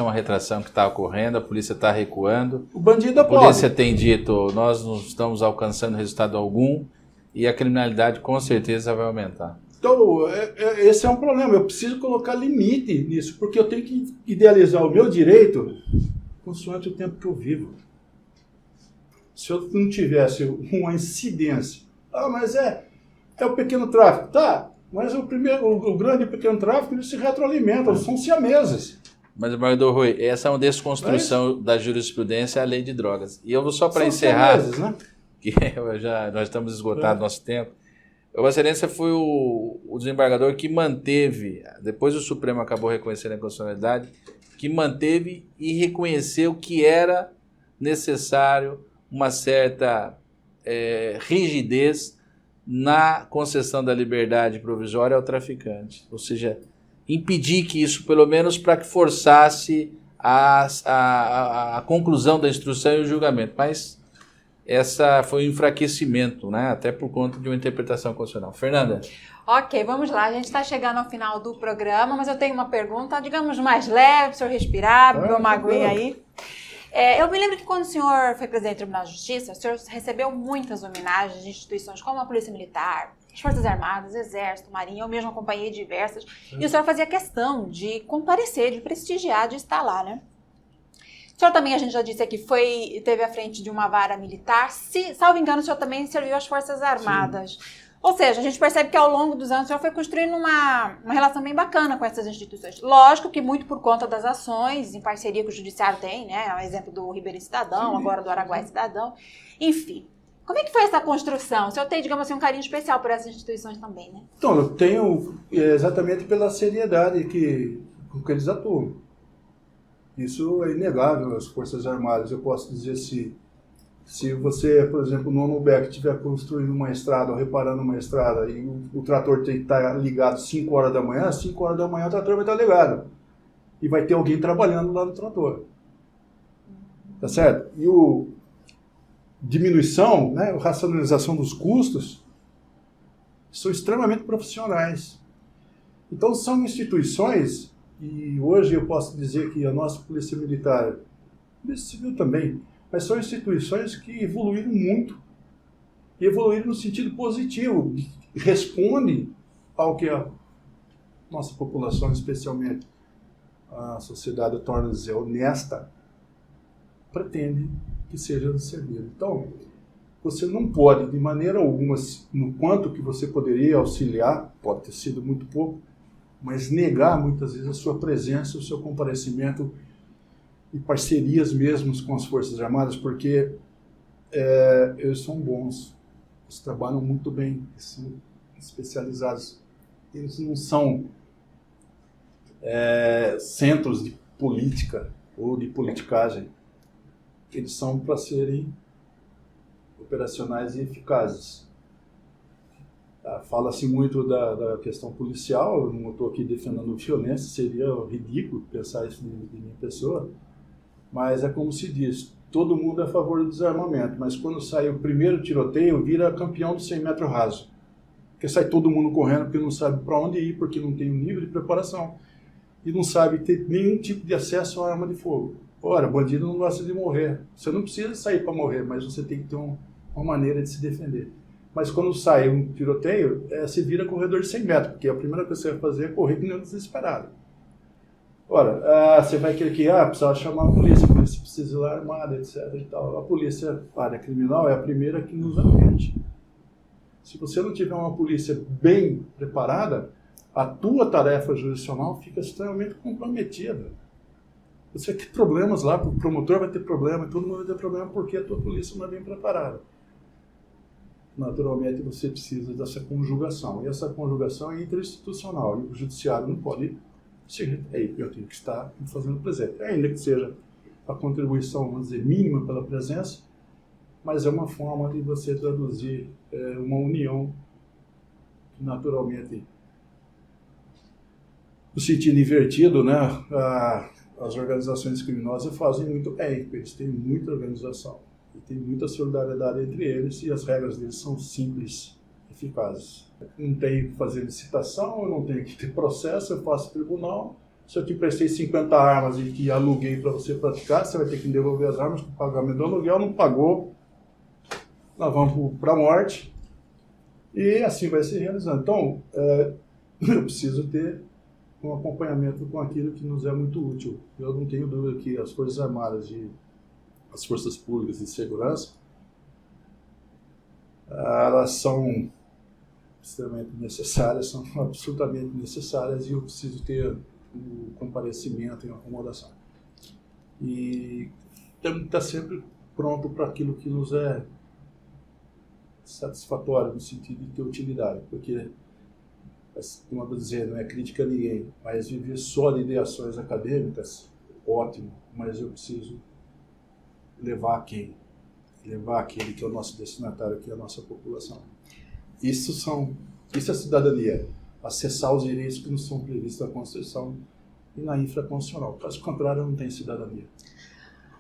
é uma retração que está ocorrendo, a polícia está recuando. O bandido A polícia tem dito, nós não estamos alcançando resultado algum e a criminalidade com certeza vai aumentar. Então, esse é um problema. Eu preciso colocar limite nisso, porque eu tenho que idealizar o meu direito consoante o tempo que eu vivo. Se eu não tivesse uma incidência, mas é o pequeno tráfico. Tá, mas o grande e pequeno tráfico, eles se retroalimentam, são siameses. Mas, Embargador Rui, essa é uma desconstrução da jurisprudência à lei de drogas. E eu vou só para encerrar, siameses, né? Que nós estamos esgotados nosso tempo. Vossa Excelência foi o desembargador que manteve, depois o Supremo acabou reconhecendo a inconstitucionalidade, que manteve e reconheceu que era necessário uma certa rigidez na concessão da liberdade provisória ao traficante. Ou seja, impedir que isso, pelo menos para que forçasse a conclusão da instrução e o julgamento. Mas essa foi um enfraquecimento, né? Até por conta de uma interpretação constitucional. Fernanda. Ok, vamos lá. A gente está chegando ao final do programa, mas eu tenho uma pergunta, digamos, mais leve, o senhor respirar, beber uma aguinha aí. Eu me lembro que quando o senhor foi presidente do Tribunal de Justiça, o senhor recebeu muitas homenagens de instituições como a Polícia Militar, as Forças Armadas, Exército, Marinha, eu mesmo acompanhei diversas, e o senhor fazia questão de comparecer, de prestigiar, de estar lá, né? O senhor também, a gente já disse aqui, teve à frente de uma vara militar. Salvo engano, o senhor também serviu às Forças Armadas. Sim. Ou seja, a gente percebe que ao longo dos anos o senhor foi construindo uma relação bem bacana com essas instituições. Lógico que muito por conta das ações, em parceria que o Judiciário tem, né? O exemplo do Ribeirinho Cidadão, agora do Araguaia Cidadão. Enfim, como é que foi essa construção? O senhor tem, digamos assim, um carinho especial por essas instituições também, né? Então, eu tenho exatamente pela seriedade com que eles atuam. Isso é inegável, as Forças Armadas. Eu posso dizer, se você, por exemplo, no UNOBEC estiver construindo uma estrada ou reparando uma estrada e o trator tem que estar ligado 5 horas da manhã, às 5 horas da manhã o trator vai estar ligado. E vai ter alguém trabalhando lá no trator. Tá certo? E diminuição, né, a racionalização dos custos são extremamente profissionais. Então são instituições. E hoje eu posso dizer que a nossa Polícia Militar, a Polícia Civil também, mas são instituições que evoluíram muito. E evoluíram no sentido positivo, responde ao que a nossa população, especialmente a sociedade torna-se honesta, pretende que seja servido. Então, você não pode, de maneira alguma, no quanto que você poderia auxiliar, pode ter sido muito pouco, mas negar muitas vezes a sua presença, o seu comparecimento e parcerias mesmo com as Forças Armadas, porque eles são bons, eles trabalham muito bem, eles são especializados, eles não são centros de política ou de politicagem, eles são para serem operacionais e eficazes. Fala-se muito da questão policial, eu não estou aqui defendendo violência, seria ridículo pensar isso de minha pessoa, mas é como se diz, todo mundo é a favor do desarmamento, mas quando sai o primeiro tiroteio, vira campeão do 100 metros raso. Porque sai todo mundo correndo porque não sabe para onde ir, porque não tem um nível de preparação e não sabe ter nenhum tipo de acesso à arma de fogo. Ora, bandido não gosta de morrer. Você não precisa sair para morrer, mas você tem que ter uma maneira de se defender. Mas quando sai um tiroteio, se vira corredor de 100 metros, porque a primeira coisa que você vai fazer é correr que nem um desesperado. Ora, você vai querer que precisa chamar a polícia precisa ir lá armada, etc. E tal. A polícia, a área criminal, é a primeira que nos atende. Se você não tiver uma polícia bem preparada, a tua tarefa jurisdicional fica extremamente comprometida. Você vai ter problemas lá, o promotor vai ter problema, todo mundo vai ter problema porque a tua polícia não é bem preparada. Naturalmente você precisa dessa conjugação, e essa conjugação é interinstitucional, e o judiciário não pode ser, eu tenho que estar fazendo presente, ainda que seja a contribuição, vamos dizer, mínima pela presença, mas é uma forma de você traduzir uma união que naturalmente, no sentido invertido, né, as organizações criminosas fazem muito bem, eles têm muita organização. E tem muita solidariedade entre eles e as regras deles são simples, eficazes. Não tenho que fazer licitação, eu não tenho que ter processo, eu faço tribunal. Se eu te prestei 50 armas e que aluguei para você praticar, você vai ter que devolver as armas com o pagamento do aluguel, não pagou, nós vamos para a morte. E assim vai se realizando. Então, eu preciso ter um acompanhamento com aquilo que nos é muito útil. Eu não tenho dúvida que as Forças Armadas as forças públicas de segurança, elas são extremamente necessárias, são absolutamente necessárias e eu preciso ter o comparecimento e a acomodação. E temos que estar sempre pronto para aquilo que nos é satisfatório, no sentido de ter utilidade, porque, como eu estou dizendo, não é crítica a ninguém, mas viver só de ideações acadêmicas, ótimo, mas eu preciso levar quem? Levar aquele que é o nosso destinatário, que é a nossa população. Isso é cidadania. Acessar os direitos que não são previstos na Constituição e na infraconstitucional. Caso contrário, não tem cidadania.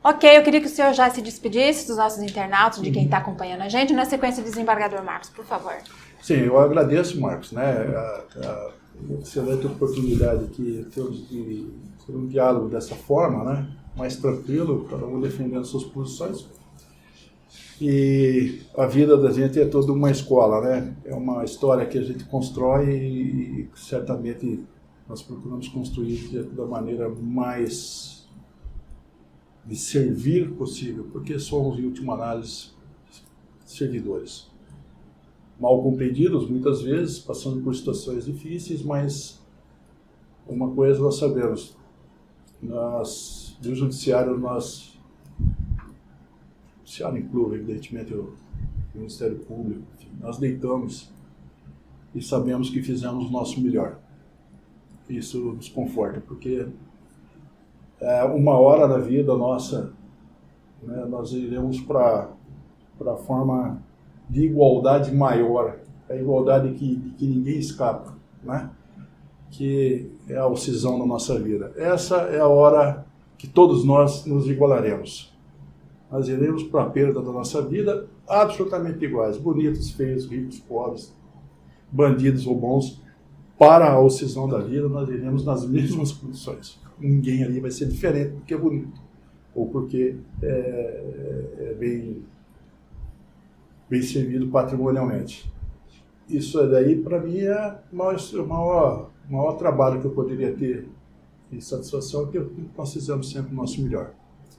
Ok, eu queria que o senhor já se despedisse dos nossos internautas, de quem está acompanhando a gente. Na sequência, desembargador Marcos, por favor. Sim, eu agradeço, Marcos, né, a excelente oportunidade que temos de ter um diálogo dessa forma, né, mais tranquilo, cada um defendendo suas posições. E a vida da gente é toda uma escola, né? É uma história que a gente constrói e certamente nós procuramos construir da maneira mais de servir possível, porque somos, em última análise, servidores. Mal compreendidos, muitas vezes, passando por situações difíceis, mas uma coisa nós sabemos, do judiciário nós, o judiciário inclui, evidentemente, o Ministério Público, enfim, nós deitamos e sabemos que fizemos o nosso melhor. Isso nos conforta, porque uma hora da vida nossa, né, nós iremos para a forma de igualdade maior, a igualdade de que ninguém escapa, né? Que é a cisão da nossa vida. Essa é a hora que todos nós nos igualaremos. Nós iremos para a perda da nossa vida absolutamente iguais, bonitos, feios, ricos, pobres, bandidos ou bons, para a cisão da vida nós iremos nas mesmas condições. Ninguém ali vai ser diferente porque é bonito, ou porque é bem servido patrimonialmente. Isso daí, para mim, é o maior trabalho que eu poderia ter e satisfação, que nós fizemos sempre o nosso melhor.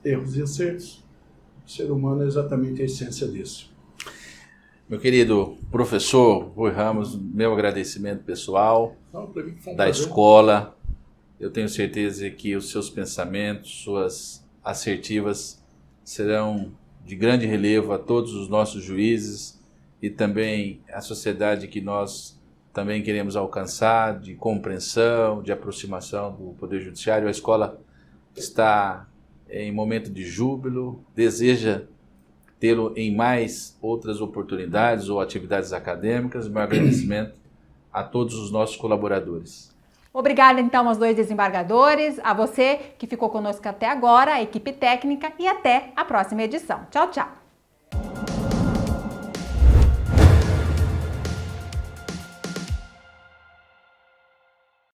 Erros e acertos, o ser humano é exatamente a essência disso. Meu querido professor Rui Ramos, meu agradecimento pessoal da escola. Eu tenho certeza que os seus pensamentos, suas assertivas serão de grande relevo a todos os nossos juízes e também a sociedade que nós também queremos alcançar, de compreensão, de aproximação do Poder Judiciário. A escola está em momento de júbilo, deseja tê-lo em mais outras oportunidades ou atividades acadêmicas. Meu agradecimento a todos os nossos colaboradores. Obrigada, então, aos 2 desembargadores, a você que ficou conosco até agora, a equipe técnica, e até a próxima edição. Tchau, tchau!